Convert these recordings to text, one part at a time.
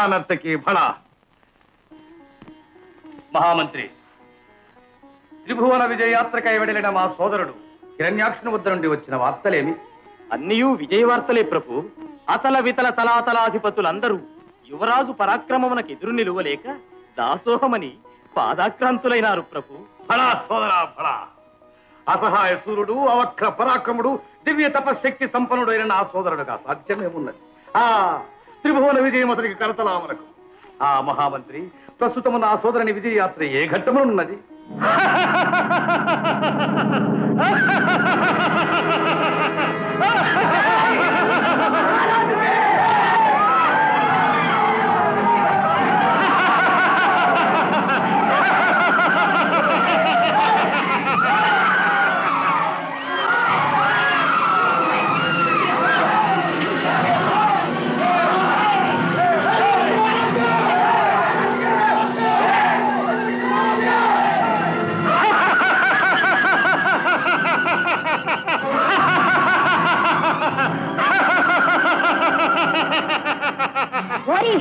భళా నర్తకి భళా. మహామంత్రి, త్రిభువన విజయయాత్రకై వెడలిన మా సోదరుడు హిరణ్యాక్షుని వద్ద నుండి వచ్చిన వార్తలేమి? అన్నియూ విజయవార్తలే ప్రభు. అతల వితల తలాతలాధిపతులందరూ యువరాజు పరాక్రమమునకు ఎదురు నిలువలేక దాసోహమని పాదాక్రాంతులైనారు ప్రభు. భళా సోదరా భళా. అసహాయ సూర్యుడు, అవక్ర పరాక్రముడు, దివ్య తపశక్తి సంపన్నుడైన నా సోదరుడుగా సాధ్యమేమున్నది? ఆ త్రిభువన విజయం అతనికి కరతలామలకు. ఆ మహామంత్రి, ప్రస్తుతము నా సోదరుని విజయయాత్ర ఏ ఘట్టమునున్నది?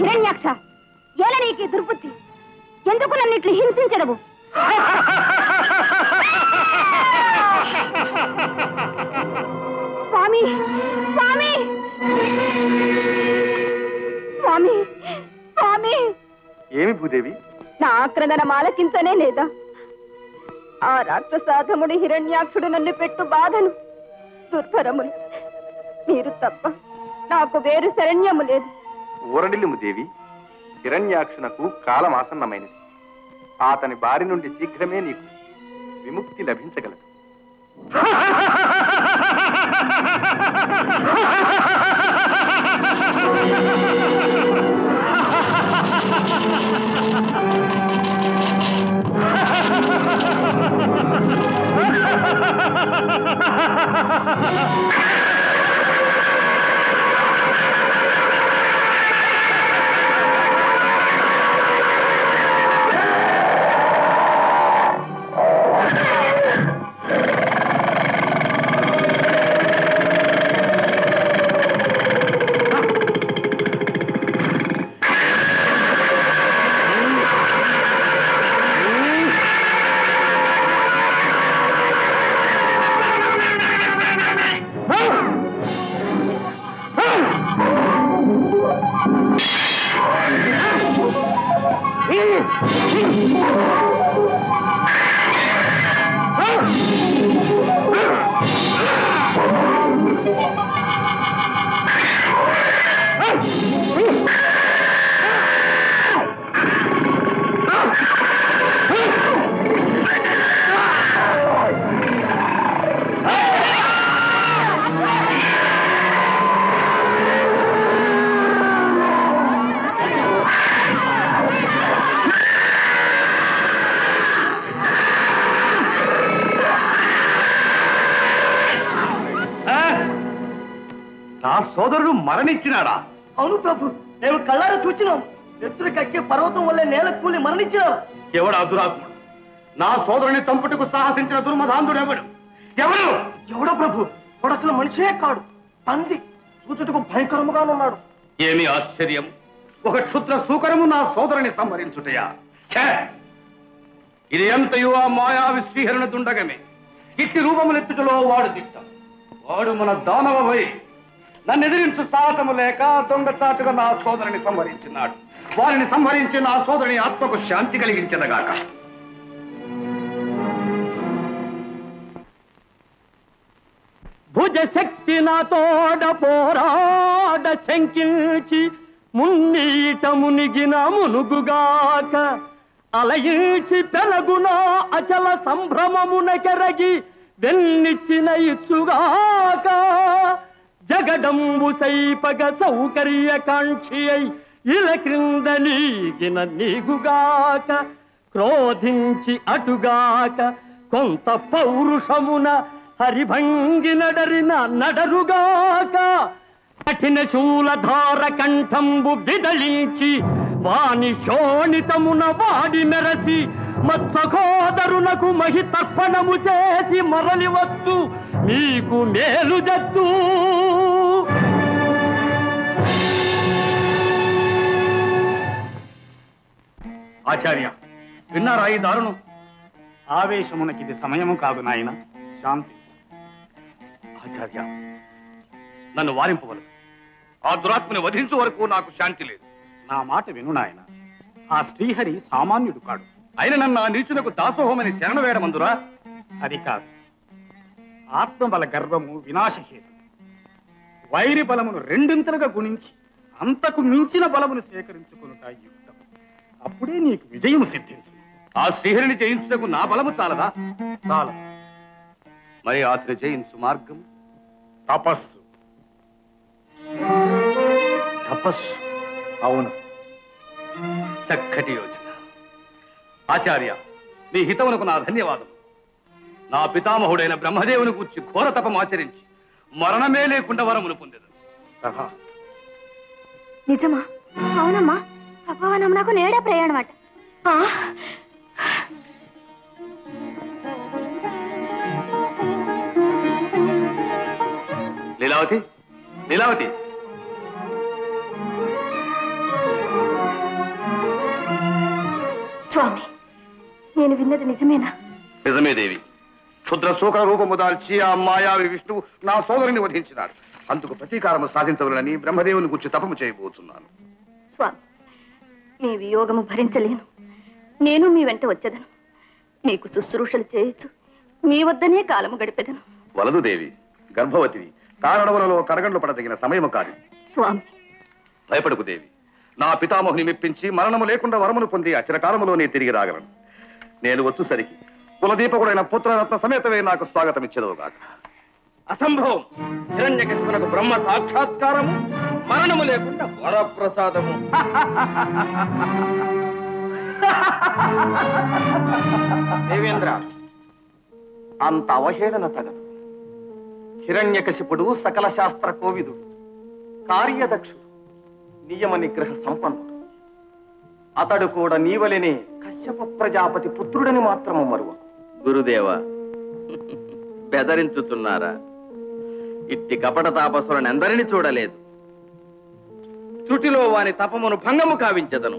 హిరణ్యాక్ష, ఎలా నీకు దుర్బుద్ధి? ఎందుకు నన్ను ఇట్లు హింసించదవు? స్వామి స్వామి స్వామి స్వామి. ఏమి భూదేవి? నా ఆక్రందన ఆలకించనే లేదా? ఆ రాక్షసాధముడు హిరణ్యాక్షుడు నన్ను పెట్టు బాధలు దుర్భరములు మీరు తప్ప నాకు వేరు శరణ్యము లేదు. ఊరడిల్లుము దేవి. హిరణ్యాక్షునకు కాలమాసన్నమైనది. అతని బారి నుండి శీఘ్రమే నీకు విముక్తి లభించగలదు. నా సోదరుడు మరణించినాడా? అవును ప్రభు, మేము కళ్ళారా చూచినాం. నెత్తురు కక్కే పర్వతం వల్లే నేల కూలి మరణించినారు. ఎవడా దురాత్ముడు? నా సోదరుని చంపుటకు సాహసించిన దుర్మధాంధుడు ఎవడు? ఎవడు? ఎవడో ప్రభు, పొడసల మనిషే కాడు, పంది. చూచుటకు భయంకరముగానున్నాడు. ఏమి ఆశ్చర్యం! ఒక క్షుద్ర సూకరము నా సోదరుని సంహరించుటయా? ఇది ఎంతయో ఆ మాయావి శ్రీహరణ దుండగమే. ఇట్టి రూపములెత్తుటలో వాడు దిట్టం. వాడు మన దానవ భై. నన్ను ఎదిరించు సాహసము లేక దొంగచాటుగా నా సోదరుని సంహరించినాడు. వారిని సంహరించి నా సోదరుని ఆత్మకు శాంతి కలిగించదగాక. భుజ శక్తి నాతోడ పోరాడ శంకించి మున్నీట మునిగిన మునుగుగాక అలయించి పెరగునా అచల సంభ్రమమున కెరగి వెన్నిచ్చిన ఇచ్చుగాక జగడంబు సైపగ సౌకర్యకాంక్షి అయి ఇల క్రింద నీగిన నీగుగాక క్రోధించి అటుగాక కొంత పౌరుషమున హరిభంగి నడరిన నడరుగాక కఠిన శూలధార కంఠంబు విదళించి వాని శోణితమున వాడి మెరసి మత్సఖోదరునకు మహితర్పణము చేసి మరలివచ్చు మీకు మేలు జత్తు. ఆచార్య, విన్నారా ఈ దారుణం? ఆవేశమునకిది సమయము కాదు నాయన, శాంతించు. ఆచార్య, నన్ను వారింపవలదు. ఆ దురాత్మని వధించు వరకు నాకు శాంతి లేదు. నా మాట విను నాయన. ఆ శ్రీహరి సామాన్యుడు కాడు. అయిన నన్ను ఆ నీచునకు దాసోహమని శరణ వేయడమందురా? అది కాదు. ఆత్మబల గర్వము వినాశహేతు. వైరి బలమును రెండింతలుగా గుణించి అంతకు మించిన బలమును సేకరించుకునుట యుక్తం. అప్పుడే నీకు విజయము సిద్ధించు. ఆ శ్రీహరిని జయించుటకు నా బలము చాలదా? చాలు. మరి అతని జయించు మార్గం? తపస్సు. తపస్సు? అవును. చక్కటి యోచన. ఆచార్య, నీ హితమునకు నా ధన్యవాదం. నా పితామహుడైన బ్రహ్మదేవుని గూర్చి ఘోర తపం ఆచరించి మరణమే లేకుండా వరమును పొందెదను. తథాస్తు. నిజమా? అవునమ్మా, తపోవనం నాకు నేడే ప్రయాణం అట. లీలావతి, లీలావతి! స్వామి, నేను విన్నది నిజమేనా? నిజమే దేవి. క్షుద్ర శూకర రూపము దాల్చి ఆ మాయావి విష్ణువు నా సోదరుని వధించినాడు. అందుకు ప్రతీకారము సాధించవలనని బ్రహ్మదేవుని గురించి తపము చేయబోతున్నాను. స్వామి, మీ వియోగము భరించలేను. నేను మీ వెంట వచ్చేదను. మీకు శుశ్రూషలు చేయొచ్చు. మీ వద్దనే కాలము గడిపెదను. వలదు దేవి, గర్భవతివి. కారణములలో కడగండ్లు పడదగిన సమయము కాదు. స్వామి, భయపడకు దేవి. నా పితామహుని మెప్పించి మరణము లేకుండా వరమును పొంది అచిరకాలములోనే తిరిగి రాగలను. నేను వచ్చుసరికి కులదీపకుడైన పుత్రరత్న సమేతమే నాకు స్వాగతం ఇచ్చేదవుగాక. అసంభవం. హిరణ్యకశిపునకు బ్రహ్మ సాక్షాత్కారము, మరణము లేకుండా వరప్రసాదము. దేవేంద్ర, అంత అవహేళన తగదు. హిరణ్యకశిపుడు సకల శాస్త్ర కోవిదుడు, కార్యదక్షుడు, నియమ నిగ్రహ సంపన్నుడు. అతడు కూడా నీవలనే కశ్యప ప్రజాపతి పుత్రుడని మాత్రము మరువ. గురుదేవ, బెదరించుతున్నారా? ఇట్టి కపట తాపసులను ఎందరిని చూడలేదు. త్రుటిలో వాని తపమును భంగము కావించదను.